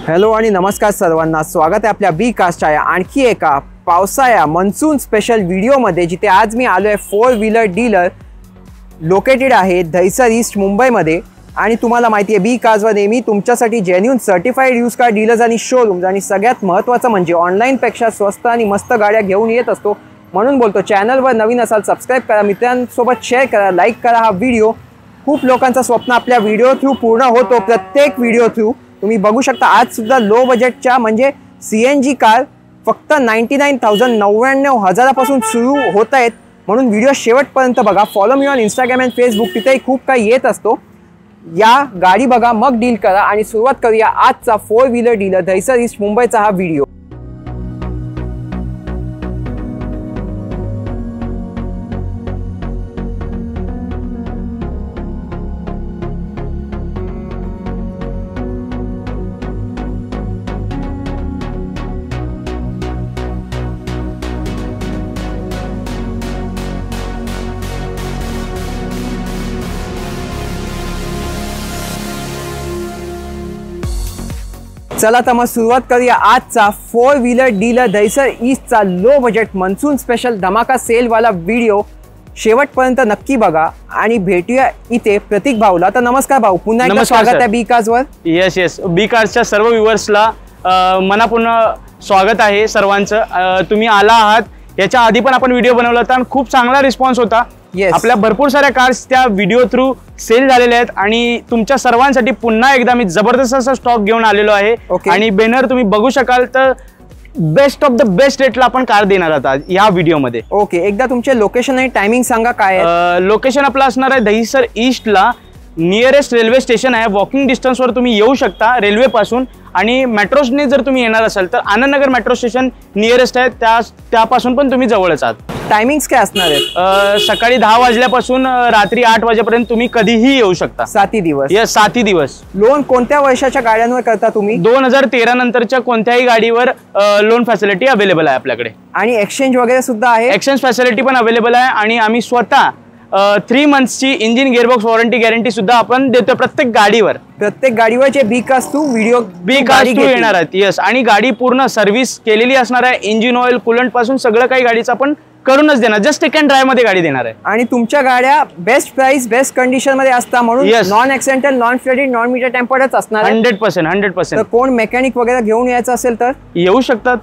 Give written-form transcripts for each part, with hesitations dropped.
Hello आणि नमस्कार सर्वांना, स्वागत आहे आपल्या बी कास्टच्या आणखी एका पावसाळ्या मनसून स्पेशल व्हिडिओमध्ये, जिथे आज मी आलो आहे 4 व्हीलर डीलर लोकेटेड आहे दहिसर ईस्ट मुंबईमध्ये। आणि तुम्हाला माहिती आहे बी कास्टवर नेहमी तुमच्यासाठी genuine certified use car dealers आणि शोरूम्स आणि सगळ्यात महत्त्वाचं म्हणजे ऑनलाईनपेक्षा स्वस्त आणि मस्त गाड्या घेऊन येत असतो। म्हणून बोलतो, चॅनलवर नवीन असाल सबस्क्राईब करा, मित्रांसोबत शेअर करा, लाईक करा हा व्हिडिओ। खूप लोकांचं स्वप्न आपल्या व्हिडिओ थ्रू पूर्ण होतो, प्रत्येक व्हिडिओ थ्रू। तुम्ही बघू शकता आज सुद्धा लो बजेटच्या म्हणजे CNG कार फक्त 99,099 पासून सुरू होत आहेत। म्हणून व्हिडिओ शेवटपर्यंत बघा। Follow me on Instagram and Facebook, तिथेही खूप काही येत असतो। या गाडी बघा, मग डील करा। आणि सुरुवात करूया आजचा 4 व्हीलर डीलर दहिसर ईस्ट मुंबईचा हा व्हिडिओ। चला तर मग सुरुवात करूया आजचा 4 व्हीलर डीलर दहिसर ईस्टचा लो बजेट मनसून स्पेशल धमाका सेल वाला व्हिडिओ। शेवटपर्यंत नक्की बघा आणि भेटूया इथे प्रतीक भाऊला। तर नमस्कार भाऊ, पुन्हा एकदा स्वागत आहे बी कास्टवर। येस बी कास्टच्या सर्व व्ह्यूअर्सला मनापूर्ण स्वागत आहे सर्वांचं। तुम्ही आला आहात, याच्या आधी पण आपण व्हिडिओ बनवला होता आणि खूप चांगला रिस्पॉन्स होता। आपल्या भरपूर साऱ्या कार्स त्या व्हिडिओ थ्रू सेल झालेल्या आहेत आणि तुमच्या सर्वांसाठी पुन्हा एकदा मी जबरदस्त असा स्टॉक घेऊन आलेलो आहे। आणि बॅनर तुम्ही बघू शकाल तर बेस्ट ऑफ द बेस्ट रेटला आपण कार देणार आहोत या व्हिडिओमध्ये। ओके, एकदा तुमचे लोकेशन आणि टायमिंग सांगा काय आहे? लोकेशन आपलं असणार आहे दहिसर ईस्टला, नियरेस्ट रेल्वे स्टेशन आहे। वॉकिंग डिस्टन्सवर तुम्ही येऊ शकता रेल्वे पासून। आणि मेट्रोने जर तुम्ही येणार असाल तर आनंदनगर मेट्रो स्टेशन नियरेस्ट आहे, त्यापासून पण तुम्ही जवळच आहात। टायमिंग्स काय असणार आहेत? सकाळी 10 वाजल्यापासून रात्री 8 वाजेपर्यंत तुम्ही कधीही येऊ शकता। 7 दिवस? येस, 7 दिवस। लोन कोणत्या वर्षाच्या गाड्यांवर करता तुम्ही? 2013 नंतरच्या कोणत्याही गाडीवर लोन फॅसिलिटी अवेलेबल आहे आपल्याकडे। आणि एक्सचेंज वगैरे सुद्धा आहे? एक्सचेंज फॅसिलिटी पण अवेलेबल आहे आणि आम्ही स्वतः 3 मंथ्सची इंजिन गिअरबॉक्स वॉरंटी गॅरंटी सुद्धा आपण देतो प्रत्येक गाडीवर। प्रत्येक गाडीवर जे B cast two video B cast two येणार आहेत। येस, आणि गाडी पूर्ण सर्व्हिस केलेली असणार आहे। इंजिन ऑइल, कूलंट पासून सगळं काही गाडीचं आपण करूनच देणार, जस्ट टेक अँड ड्राइव्ह मध्ये गाडी देणार आहे। आणि तुमच्या गाड्या बेस्ट प्राइस बेस्ट कंडिशन मध्ये असतात, म्हणून non accidental, non flooded, non meter टेम्पर्डच असणार। 100%। तर कोण मेकॅनिक वगैरे घेऊन यायचं असेल तर येऊ शकतात।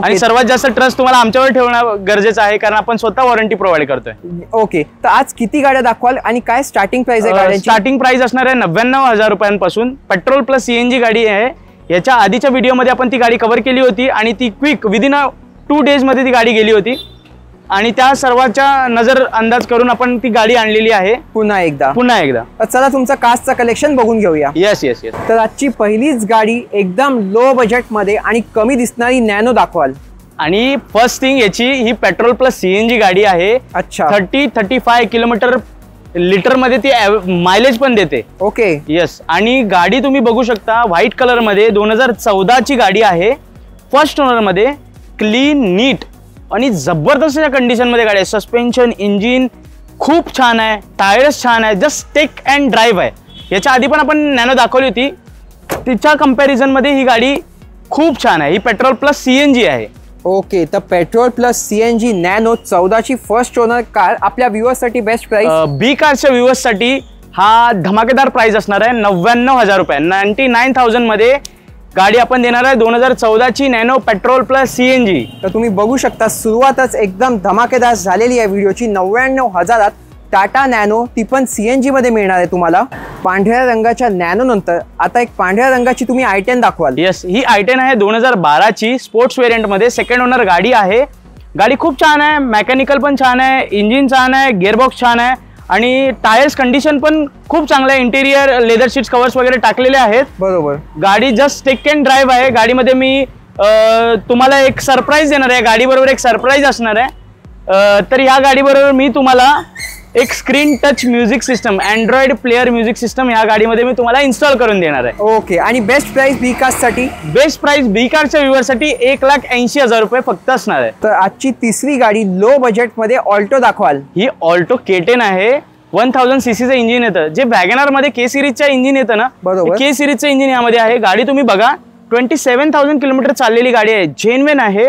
आणि सर्वात जास्त ट्रस्ट तुम्हाला आमच्यावर ठेवणं गरजेचं आहे, कारण आपण स्वतः वॉरंटी प्रोव्हाइड करतोय। ओके, तर आज किती गाड्या दाखवाल आणि काय स्टार्टिंग प्राइस आहे गाड्यांची? स्टार्टिंग प्राइस असणार आहे 99,000 रुपयांपासून। पेट्रोल प्लस CNG गाडी आहे। याच्या आधीच्या व्हिडिओमध्ये आपण ती गाडी कव्हर केली होती आणि ती क्विक विदिन 2 डेज मध्ये ती गाडी गेली होती आणि त्या सर्वांच्या नजर अंदाज करून आपण ती गाडी आणलेली आहे पुन्हा एकदा। चला तुमचा कास्टचा कलेक्शन बघून घेऊया। येस। तर आजची पहिलीच गाडी एकदम लो बजेट मध्ये आणि कमी दिसणारी नॅनो दाखवाल। आणि फर्स्ट थिंग, याची ही पेट्रोल प्लस CNG गाडी आहे। अच्छा, 30-35 किलोमीटर लिटर मध्ये ती मायलेज पण देते। Okay, yes. आणि गाडी तुम्ही बघू शकता व्हाईट कलर मध्ये 2014 ची गाडी आहे। फर्स्ट ओनर मध्ये, क्लीन, नीट आणि जबरदस्त कंडिशन मध्ये गाडी आहे। सस्पेन्शन, इंजिन खूप छान आहे, टायर्स छान आहे, जस्ट टेक अँड ड्राइव्ह आहे। याच्या आधी पण आपण नॅनो दाखवली होती, तिच्या कंपॅरिझन मध्ये ही गाडी खूप छान आहे। ही पेट्रोल प्लस CNG आहे। ओके, तर पेट्रोल प्लस CNG नॅनो 14 ची फर्स्ट ओनर कार आपल्या व्ह्यूअर्स साठी बेस्ट प्राइस। बी कारच्या व्ह्यूअर्स साठी हा धमाकेदार प्राइस असणार आहे 99,000 रुपये। 99,000 मध्ये गाडी आपण देणार आहे 2014 ची नॅनो पेट्रोल प्लस CNG। तर तुम्ही बघू शकता सुरुवातच एकदम धमाकेदार झालेली आहे व्हिडिओची। 99,000 टाटा नॅनो, ती पण CNG मध्ये मिळणार आहे तुम्हाला। पांढऱ्या रंगाच्या नॅनो नंतर आता एक पांढऱ्या रंगाची तुम्ही I10 दाखवाल। येस, ही I10 आहे 2012 ची स्पोर्ट्स वेरियंट मध्ये, सेकंड ओनर गाडी आहे। गाडी खूप छान आहे, मेकॅनिकल पण छान आहे, इंजिन छान आहे, गिअरबॉक्स छान आहे आणि टायर्स कंडिशन पण खूप चांगलं आहे। इंटेरियर लेदर सीट्स कव्हर्स वगैरे टाकलेले आहेत। बरोबर, गाडी जस्ट टेक अँड ड्राइव्ह आहे। गाडीमध्ये मी तुम्हाला एक सरप्राईज देणार आहे, गाडी बरोबर एक सरप्राईज असणार आहे। तर या गाडी बरोबर मी तुम्हाला एक screen touch music system, Android player music system या गाडीमध्ये मी तुम्हाला इन्स्टॉल करून देणार आहे। ओके, आणि बेस्ट प्राइस बी कारसाठी? बेस्ट प्राइस बी कारच्या व्ह्यूअरसाठी 1,80,000 रुपये फक्त असणार आहे। तर आजची तिसरी गाडी लो बजेट मध्ये ऑल्टो दाखवाल। ही ऑल्टो K10 आहे। 1000 सीसीचं इंजिन येतं, जे वॅगनार मध्ये के सिरीजचं इंजिन येतं ना, के सिरीजचं इंजिन यामध्ये आहे. गाडी तुम्ही बघा 27,000 किलोमीटर चाललेली गाडी आहे, जेन्युइन आहे.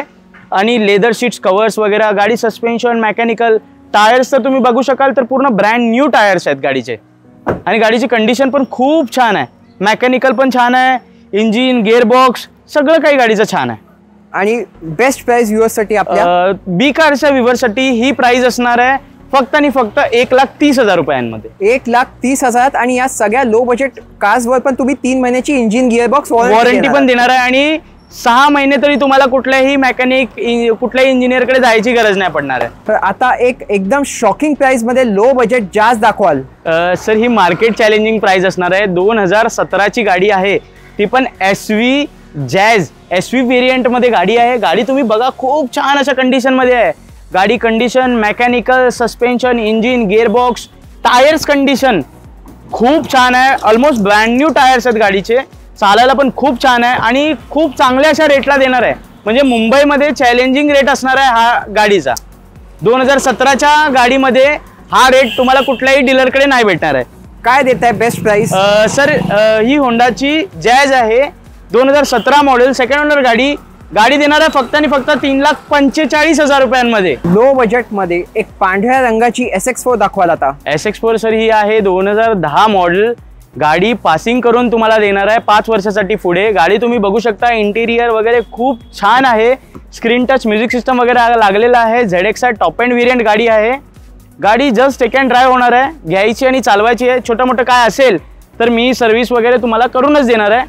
आणि लेदर शीट्स, कव्हर्स वगैरे, गाडी सस्पेन्शन, मेकॅनिकल, टायर्स तर तुम्ही बघू शकाल तर पूर्ण ब्रँड न्यू टायर्स आहेत गाडीचे. आणि गाडीची कंडिशन पण खूप छान आहे, मेकॅनिकल पण छान आहे, इंजिन, गिअरबॉक्स सगळं काही गाडीचं छान आहे. आणि बेस्ट प्राइस व्ह्यूअर्ससाठी आपल्या बी कारच्या व्ह्यूअर्ससाठी ही प्राइस असणार आहे फक्त आणि फक्त 1,30,000 रुपयांमध्ये. 1,30,000 आणि या सगळ्या लो बजेट कार्सवर पण तुम्ही 3 महिन्याची इंजिन गिअरबॉक्स वॉरंटी पण देणार आहे. आणि 6 महिने तरी तुम्हाला कुठल्याही मेकॅनिक, कुठल्याही इंजिनियरकडे जायची गरज नाही पडणार आहे. तर आता एकदम शॉकिंग प्राइस मध्ये लो बजेट जास्त दाखवाल सर. ही मार्केट चॅलेंजिंग प्राइस असणार आहे. 2017ची गाडी आहे, ती पण SV जॅज SV व्हेरियंट मध्ये गाडी आहे. गाडी तुम्ही बघा खूप छान अशा कंडिशन मध्ये आहे. गाडी condition, mechanical, suspension, engine, gearbox, tyres condition खूप छान आहे. ऑलमोस्ट ब्रँड न्यू टायर्स आहेत गाडीचे. चालायला पण खूप छान आहे आणि खूप चांगल्या अशा रेटला देणार आहे. म्हणजे मुंबईमध्ये चॅलेंजिंग रेट असणार आहे हा गाडीचा. 2017च्या गाडीमध्ये हा रेट तुम्हाला कुठल्याही डीलरकडे नाही भेटणार आहे. काय देत आहे बेस्ट प्राइस सर? ही होंडाची जॅज आहे, 2017 मॉडेल, सेकंड ओनर गाडी. गाडी देणार आहे फक्त आणि फक्त 3,45,000 रुपयांमध्ये. लो बजेट मध्ये एक पांढऱ्या रंगाची SX4 दाखवाल आता. SX4 सर ही आहे 2010 मॉडेल. गाडी पासिंग करून तुम्हाला देणार आहे 5 वर्षासाठी पुढे. गाडी तुम्ही बघू शकता, इंटिरियर वगैरे खूप छान आहे. स्क्रीन टच म्युझिक सिस्टम वगैरे लागलेला आहे. ZXi टॉप एंड व्हेरियंट गाडी आहे. गाडी जस्ट टेक अँड ड्राईव्ह होणार आहे, घ्यायची आणि चालवायची आहे. छोटं मोठं काय असेल तर मी सर्व्हिस वगैरे तुम्हाला करूनच देणार आहे.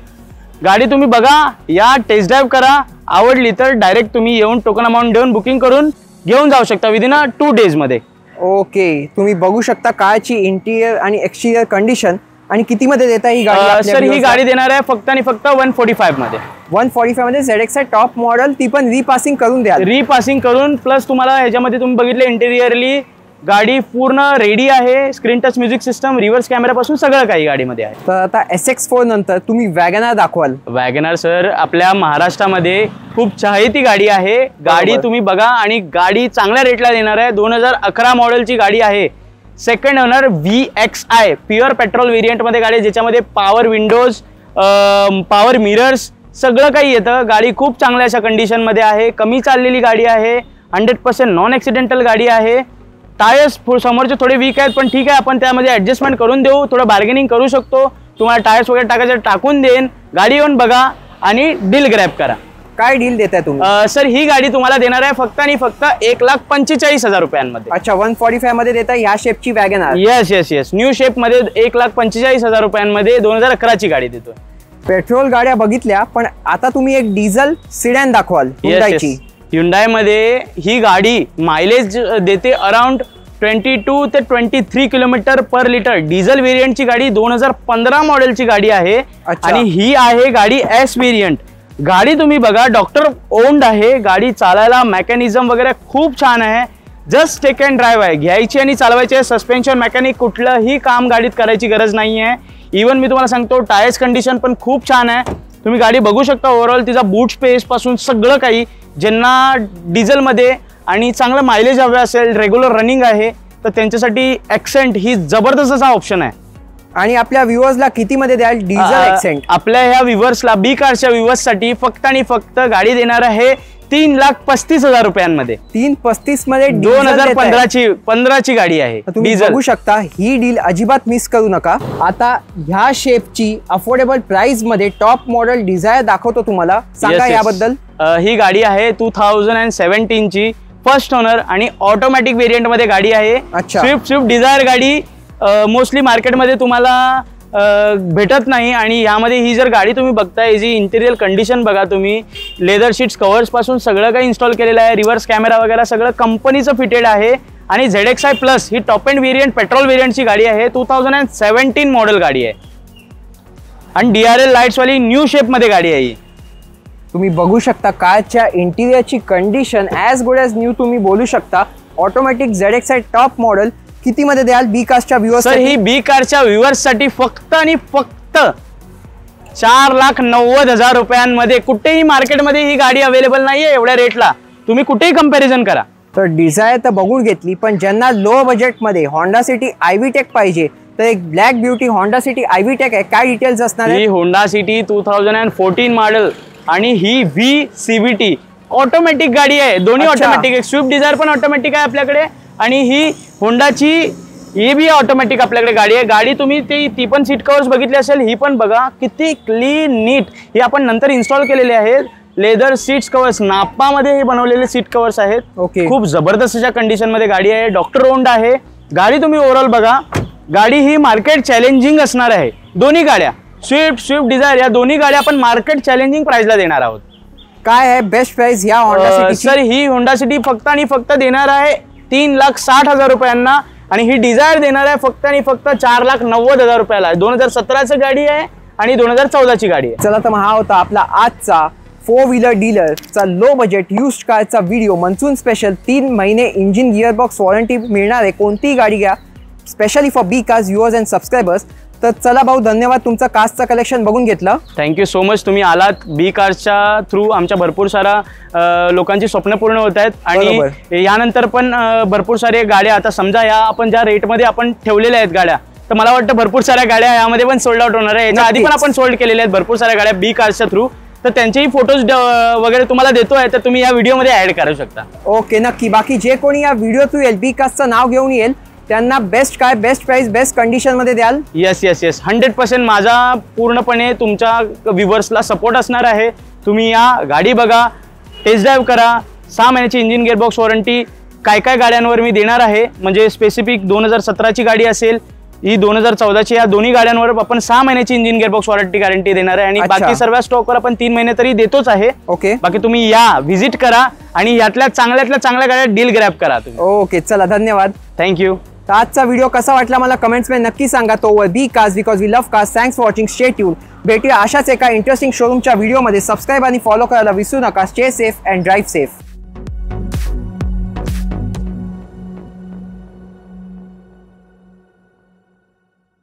गाडी तुम्ही बघा, या टेस्ट ड्राईव्ह करा, आवडली तर डायरेक्ट तुम्ही येऊन टोकन अमाऊंट देऊन बुकिंग करून घेऊन जाऊ शकता विदिन 2 days मध्ये. ओके, तुम्ही बघू शकता कारची इंटिरियर आणि एक्सटिरियर कंडिशन. आणि किती मध्ये देता ही गाडी? सर ही गाडी देणार आहे फक्त आणि फक्त 145 मध्ये. 145 मध्ये ZXi टॉप मॉडेल, ती पण रिपासिंग करून द्या. रिपासिंग करून प्लस तुम्हाला ह्याच्यामध्ये तुम्ही बघितले इंटिरियरली गाडी पूर्ण रेडी आहे. Screen touch music system, reverse camera पासून सगळं काही गाडीमध्ये आहे. तर आता SX4 नंतर तुम्ही वॅगनार दाखवाल. वॅगनार सर आपल्या महाराष्ट्रामध्ये खूप चाहती गाडी आहे. गाडी तुम्ही बघा आणि गाडी चांगल्या रेटला देणार आहे. 2011 मॉडेलची गाडी आहे, second owner, VXi pure petrol variant मध्ये गाडी, ज्याच्यामध्ये पॉवर विंडोज, पॉवर मिरर्स सगळं काही येतं. गाडी खूप चांगल्या अशा कंडिशन मध्ये आहे. कमी चाललेली गाडी आहे, 100% नॉन ॲक्सिडेंटल गाडी आहे. टायर्स समोरचे थोडे वीक आहेत पण ठीक आहे, आपण त्यामध्ये ॲडजस्टमेंट करून देऊ, थोडं बार्गेनिंग करू शकतो. तुम्हाला टायर्स वगैरे टाकायचे टाकून देईन. गाडी येऊन बघा आणि डील ग्रॅब करा. काय डील देताय तुम्ही? सर ही गाडी तुम्हाला देणार आहे फक्त आणि फक्त 1,45,000 रुपयांमध्ये. अच्छा, 145 मध्ये देताय ह्या शेपची wagon R? Yes yes yes, new shape मध्ये 1,45,000 रुपयांमध्ये 2011ची गाडी देतोय. पेट्रोल गाड्या बघितल्या, पण आता तुम्ही एक डिझेल सिडॅन दाखवाल हुंडाईची. Hyundai मध्ये ही गाडी मायलेज देते अराउंड 22 ते 23 किलोमीटर पर लिटर. डिझेल व्हेरियंटची गाडी 2015 मॉडेलची गाडी आहे. आणि ही आहे गाडी S व्हेरियंट. गाडी तुम्ही बघा, डॉक्टर ओन्ड आहे. गाडी चालायला मेकॅनिझम वगैरे खूप छान आहे. जस्ट टेक अँड ड्राईव्ह आहे, घ्यायची आणि चालवायची आहे. सस्पेन्शन, मेकॅनिक कुठलंही काम गाडीत करायची गरज नाही आहे. इवन मी तुम्हाला सांगतो टायर्स कंडिशन पण खूप छान आहे. तुम्ही गाडी बघू शकता. ओव्हरऑल तिचा बूट स्पेस पासून सगळं काही, ज्यांना डिझेलमध्ये आणि चांगलं मायलेज हवे असेल, रेग्युलर रनिंग आहे, तर त्यांच्यासाठी ॲक्सेंट ही जबरदस्त असा ऑप्शन आहे. आणि आपल्या व्ह्युअर्सला किती मध्ये द्याल डिझेल ॲक्सेंट? आपल्या ह्या व्ह्युअर्सला, बी कारच्या व्ह्युअर्ससाठी फक्त आणि फक्त गाडी देणार आहे 3,35,000 रुपयांमध्ये. 3,35 मध्ये 2015ची गाडी आहे. तुम्ही बघू शकता, ही डील अजिबात मिस करू नका. आता ह्या शेपची अफोर्डेबल प्राइस मध्ये टॉप मॉडेल डिझायर दाखवतो तुम्हाला. सांगा याबद्दल. ही गाडी आहे 2017ची, फर्स्ट ओनर आणि ऑटोमॅटिक व्हेरियंट मध्ये गाडी आहे. स्विफ्ट डिझायर गाडी मोस्टली मार्केटमध्ये तुम्हाला भेटत नाही. आणि यामध्ये ही जर गाडी तुम्ही बघताय, याची इंटिरियर कंडिशन बघा तुम्ही. लेदर शीट्स, कव्हर्स पासून सगळं काही इन्स्टॉल केलेलं आहे. रिव्हर्स कॅमेरा वगैरे सगळं कंपनीचं फिटेड आहे. आणि ZXi प्लस ही टॉप एंड व्हेरियंट पेट्रोल व्हेरियंटची गाडी आहे. 2017 मॉडेल गाडी आहे. आणि DRL लाईट्स वाली न्यू शेप मध्ये गाडी आहे. तुम्ही बघू शकता कारच्या इंटिरियरची condition as good as new तुम्ही बोलू शकता. ऑटोमॅटिक ZXi टॉप मॉडेल किती मध्ये द्याल बी कारच्या व्ह्युअर्स? सर ही बी कारच्या व्ह्युअर्स साठी फक्त आणि फक्त 4,90,000 रुपयांमध्ये. कुठेही मार्केटमध्ये ही गाडी अवेलेबल नाहीये एवढ्या रेटला. तुम्ही कुठेही कंपॅरिझन करा. तर डिझायर तर बघून घेतली, पण ज्यांना लो बजेटमध्ये होंडा सिटी आयव्ही टेक पाहिजे तर एक black beauty Honda City iVTEC आहे. काय डिटेल्स असणार आहे? ही होंडा सिटी 2014 मॉडेल आणि ही VCVT ऑटोमॅटिक गाडी आहे. दोन्ही ऑटोमॅटिक आहे. स्विफ्ट डिझायर पण ऑटोमॅटिक आहे आपल्याकडे आणि ही होंडाची ही बी ऑटोमॅटिक आपल्याकडे गाडी आहे. गाडी तुम्ही ती पण सीट कव्हर्स बघितली असेल, ही पण बघा किती क्लीन नीट. ही आपण नंतर इन्स्टॉल केलेले आहेत. लेदर सीट्स कव्हर्स नापामध्ये हे बनवलेले सीट कव्हर्स आहेत. ओके, खूप जबरदस्त अशा कंडिशन मध्ये गाडी आहे. डॉक्टर ओन्ड आहे गाडी. तुम्ही ओव्हरऑल बघा, गाडी ही मार्केट चॅलेंजिंग असणार आहे. दोन्ही गाड्या स्विफ्ट डिझायर या दोन्ही गाड्या आपण मार्केट चॅलेंजिंग प्राइसला देणार आहोत. काय आहे बेस्ट प्राइस या होंडा सिटी? सर ही होंडा सिटी फक्त आणि फक्त देणार आहे 3,60,000 रुपयांना आणि ही डिझायर देणार आहे फक्त आणि फक्त 4,90,000 रुपयाला. 2017ची गाडी आहे आणि 2014ची गाडी आहे. चला तर मग हा होता आपला आजचा 4 व्हीलर डीलरचा लो बजेट युज्ड कारचा व्हिडिओ. मनसून स्पेशल 3 महिने इंजिन गिअरबॉक्स वॉरंटी मिळणार आहे. कोणतीही गाडी घ्या, specially for B cars viewers and subscribers. तर चला भाऊ, धन्यवाद. तुमचं कार्सचं कलेक्शन बघून घेतलं. Thank you so much. तुम्ही आलात. बी कार्सच्या थ्रू आमच्या भरपूर सारा लोकांची स्वप्न पूर्ण होत आहेत आणि यानंतर पण भरपूर सारे गाड्या आता समजा या आपण ज्या रेटमध्ये आपण ठेवलेल्या आहेत गाड्या, तर मला वाटतं भरपूर साऱ्या गाड्या यामध्ये पण सोल्ड आउट होणार आहे. याच्या आधी पण आपण सोल्ड केलेल्या आहेत भरपूर साऱ्या गाड्या बी कार्सच्या थ्रू. तर त्यांचेही फोटोज वगैरे तुम्हाला देतोय, तर तुम्ही या व्हिडिओमध्ये ऍड करू शकता. ओके, नक्की. बाकी जे कोणी या व्हिडिओ थ्रू बी कार्सचं नाव घेऊन येईल त्यांना बेस्ट काय, बेस्ट प्राइस, बेस्ट कंडिशन मध्ये द्याल? येस 100% माझा पूर्णपणे तुमच्या व्ह्यूअर्सला सपोर्ट असणार आहे. तुम्ही या गाडी बघा, टेस्ट ड्राईव्ह करा. 6 महिन्याची इंजिन गिअरबॉक्स वॉरंटी काय गाड्यांवर मी देणार आहे. म्हणजे स्पेसिफिक 2017ची गाडी असेल, ही 2014ची, या दोन्ही गाड्यांवर आपण 6 महिन्याची इंजिन गिअरबॉक्स वॉरंटी गॅरंटी देणार आहे आणि बाकी सर्व स्टॉकवर आपण 3 महिने तरी देतोच आहे. ओके, बाकी तुम्ही या, व्हिजिट करा आणि यातल्या चांगल्या गाड्या डील ग्रॅब करा तुम्ही. ओके, चला, धन्यवाद. थँक्यू. तर आजचा व्हिडिओ कसा वाटला मला कमेंट्स मध्ये नक्की सांगा. तो B cars because we love cars. Thanks for watching. Stay tune. भेटूया अशाच एका इंटरेस्टिंग शोरूमच्या व्हिडिओमध्ये. सबस्क्राईब आणि फॉलो करायला विसरू नका. Stay safe and drive safe.